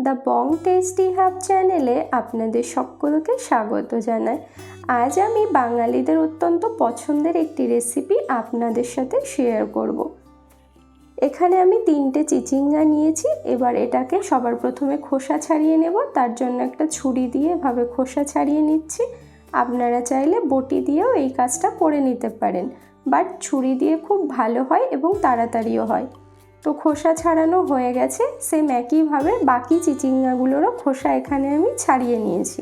The Bong tasty hub চ্যানেলে আপনাদের সকলকে স্বাগত জানাই। আজ আমি বাঙালিদের অত্যন্ত পছন্দের একটি রেসিপি আপনাদের সাথে শেয়ার করব। এখানে আমি 3টে চিচিঙ্গা নিয়েছি। এবার এটাকে সবার প্রথমে খোসা ছাড়িয়ে নেব। তার জন্য একটা ছুরি দিয়ে এভাবে খোসা ছাড়িয়ে নিচ্ছি। আপনারা চাইলে বটি দিয়েও এই কাজটা করে নিতে পারেন, বাট ছুরি দিয়ে খুব ভালো হয় এবং তাড়াতাড়িও হয়। তো খোসা ছাড়ানো হয়ে গেছে। সেম একইভাবে বাকি চিচিঙ্গাগুলোরও খোসা এখানে আমি ছাড়িয়ে নিয়েছি।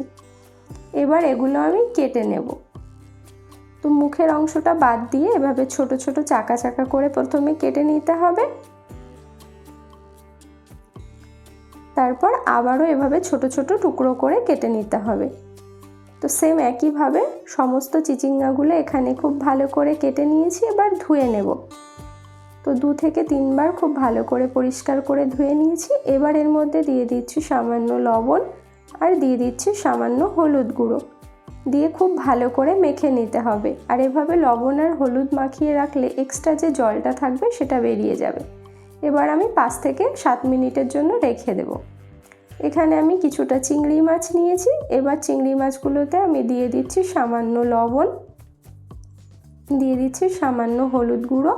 এবার এগুলো আমি কেটে নেব। তো মুখের অংশটা বাদ দিয়ে এভাবে ছোট ছোট চাকা চাকা করে প্রথমে কেটে নিতে হবে। তারপর আবারও এভাবে ছোট ছোট টুকরো করে কেটে নিতে হবে। তো সেম একইভাবে সমস্ত চিচিঙ্গাগুলো এখানে খুব ভালো করে কেটে নিয়েছি। এবার ধুয়ে নেব। তো 2 থেকে 3 বার খুব ভালো করে পরিষ্কার করে ধুয়ে নিয়েছি। এবার এর মধ্যে দিয়ে দিচ্ছি সামান্য লবণ আর দিয়ে দিচ্ছি সামান্য হলুদ গুঁড়ো, দিয়ে খুব ভালো করে মেখে নিতে হবে। আর এভাবে লবণ আর হলুদ মাখিয়ে রাখলে এক্সট্রা যে জলটা থাকবে সেটা বেরিয়ে যাবে। এবার আমি 5 থেকে 7 মিনিটের জন্য রেখে দেব। এখানে আমি কিছুটা চিংড়ি মাছ নিয়েছি। এবার চিংড়ি মাছগুলোতে আমি দিয়ে দিচ্ছি সামান্য লবণ, দিয়ে দিচ্ছি সামান্য হলুদ গুঁড়ো।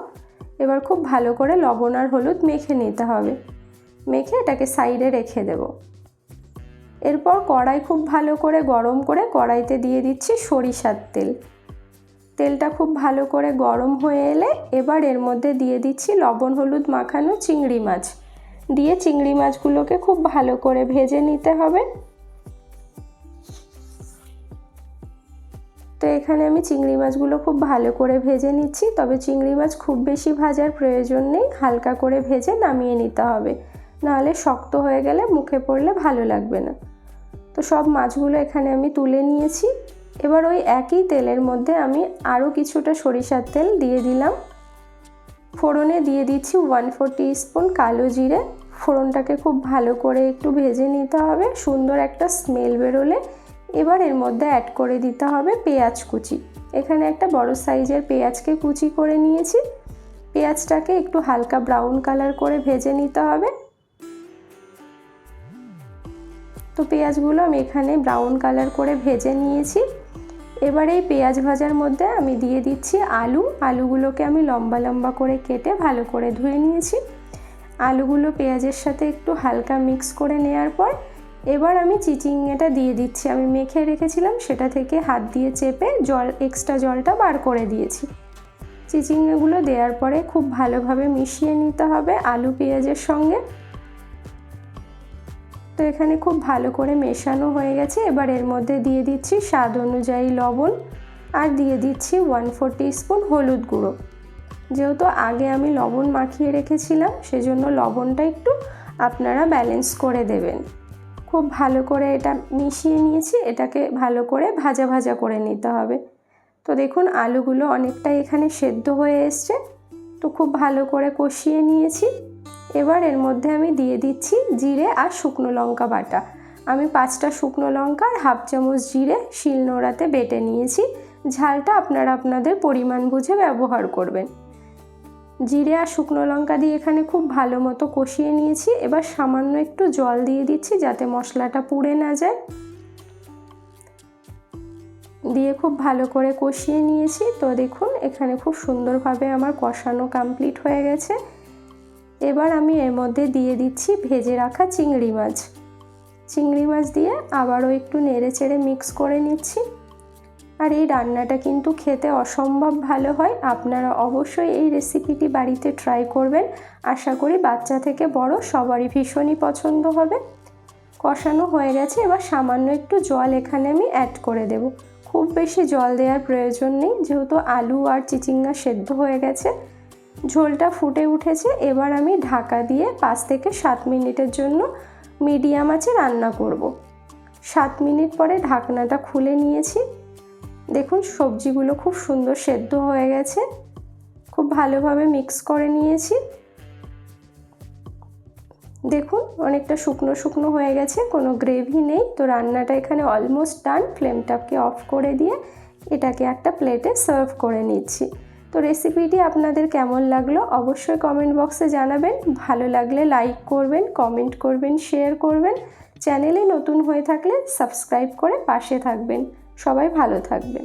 এবার খুব ভালো করে লবণ আর হলুদ মেখে নিতে হবে। মেখে এটাকে সাইডে রেখে দেব। এরপর কড়াই খুব ভালো করে গরম করে কড়াইতে দিয়ে দিচ্ছি সরিষার তেল। তেলটা খুব ভালো করে গরম হয়ে এলে এবার এর মধ্যে দিয়ে দিচ্ছি লবণ হলুদ মাখানো চিংড়ি মাছ, দিয়ে চিংড়ি মাছগুলোকে খুব ভালো করে ভেজে নিতে হবে। তো এখানে আমি চিংড়ি মাছগুলো খুব ভালো করে ভেজে নিচ্ছি। তবে চিংড়ি মাছ খুব বেশি ভাজার প্রয়োজন নেই, হালকা করে ভেজে নামিয়ে নিতে হবে, নাহলে শক্ত হয়ে গেলে মুখে পড়লে ভালো লাগবে না। তো সব মাছগুলো এখানে আমি তুলে নিয়েছি। এবার ওই একই তেলের মধ্যে আমি আরও কিছুটা সরিষার তেল দিয়ে দিলাম। ফোড়নে দিয়ে দিচ্ছি 1/4 টিস্পুন কালো জিরে। ফোড়নটাকে খুব ভালো করে একটু ভেজে নিতে হবে, সুন্দর একটা স্মেল বেরোলে এবার এর মধ্যে অ্যাড করে দিতে হবে পেঁয়াজ কুচি। এখানে একটা বড় সাইজের পেঁয়াজকে কুচি করে নিয়েছি। পেঁয়াজটাকে একটু হালকা ব্রাউন কালার করে ভেজে নিতে হবে। তো পেঁয়াজগুলো আমি এখানে ব্রাউন কালার করে ভেজে নিয়েছি। এবার এই পেঁয়াজ ভাজার মধ্যে আমি দিয়ে দিচ্ছি আলুগুলোকে আমি লম্বা লম্বা করে কেটে ভালো করে ধুয়ে নিয়েছি। আলুগুলো পেঁয়াজের সাথে একটু হালকা মিক্স করে নেওয়ার পর এবার আমি চিচিঙ্গাটা দিয়ে দিচ্ছি। আমি মেখে রেখেছিলাম, সেটা থেকে হাত দিয়ে চেপে এক্সট্রা জলটা বার করে দিয়েছি। চিচিঙ্গাগুলো দেওয়ার পরে খুব ভালোভাবে মিশিয়ে নিতে হবে আলু পেঁয়াজের সঙ্গে। তো এখানে খুব ভালো করে মেশানো হয়ে গেছে। এবার এর মধ্যে দিয়ে দিচ্ছি স্বাদ অনুযায়ী লবণ আর দিয়ে দিচ্ছি 1/4 টিস্পুন হলুদ গুঁড়ো। যেহেতু আগে আমি লবণ মাখিয়ে রেখেছিলাম, সেজন্য লবণটা একটু আপনারা ব্যালেন্স করে দেবেন। খুব ভালো করে এটা মিশিয়ে নিয়েছি। এটাকে ভালো করে ভাজা ভাজা করে নিতে হবে। তো দেখুন আলুগুলো অনেকটাই এখানে সেদ্ধ হয়ে এসছে। তো খুব ভালো করে কষিয়ে নিয়েছি। এবার এর মধ্যে আমি দিয়ে দিচ্ছি জিরে আর শুকনো লঙ্কা বাটা। আমি 5টা শুকনো লঙ্কা আর 1/2 চামচ জিরে শিলনোড়াতে বেটে নিয়েছি। ঝালটা আপনারা আপনাদের পরিমাণ বুঝে ব্যবহার করবেন। জিরে আর শুকনো লঙ্কা দিয়ে এখানে খুব ভালো মতো কষিয়ে নিয়েছি। এবার সামান্য একটু জল দিয়ে দিচ্ছি যাতে মশলাটা পুড়ে না যায়। দিয়ে খুব ভালো করে কষিয়ে নিয়েছি। তো দেখুন এখানে খুব সুন্দরভাবে আমার কষানো কমপ্লিট হয়ে গেছে। এবার আমি এর মধ্যে দিয়ে দিচ্ছি ভেজে রাখা চিংড়ি মাছ। চিংড়ি মাছ দিয়ে আবারও একটু নেড়ে চেড়ে মিক্স করে নিচ্ছি। আর এই রান্নাটা কিন্তু খেতে অসম্ভব ভালো হয়। আপনারা অবশ্যই এই রেসিপিটি বাড়িতে ট্রাই করবেন। আশা করি বাচ্চা থেকে বড় সবারই ভীষণই পছন্দ হবে। কষানো হয়ে গেছে। এবার সামান্য একটু জল এখানে আমি অ্যাড করে দেব। খুব বেশি জল দেওয়ার প্রয়োজন নেই, যেহেতু আলু আর চিচিঙ্গা সেদ্ধ হয়ে গেছে। ঝোলটা ফুটে উঠেছে। এবার আমি ঢাকা দিয়ে 5 থেকে 7 মিনিটের জন্য মিডিয়াম আঁচে রান্না করব। 7 মিনিট পরে ঢাকনাটা খুলে নিয়েছি। দেখুন সবজিগুলো খুব সুন্দর সেদ্ধ হয়ে গেছে। খুব ভালোভাবে মিক্স করে নিয়েছি। দেখুন অনেকটা শুকনো শুকনো হয়ে গেছে, কোনো গ্রেভি নেই। তো রান্নাটা এখানে অলমোস্ট ডান। ফ্লেমটাকে অফ করে দিয়ে এটাকে একটা প্লেটে সার্ভ করে নিচ্ছি। তো রেসিপিটি আপনাদের কেমন লাগলো অবশ্যই কমেন্ট বক্সে জানাবেন। ভালো লাগলে লাইক করবেন, কমেন্ট করবেন, শেয়ার করবেন। চ্যানেলে নতুন হয়ে থাকলে সাবস্ক্রাইব করে পাশে থাকবেন। সবাই ভালো থাকবেন।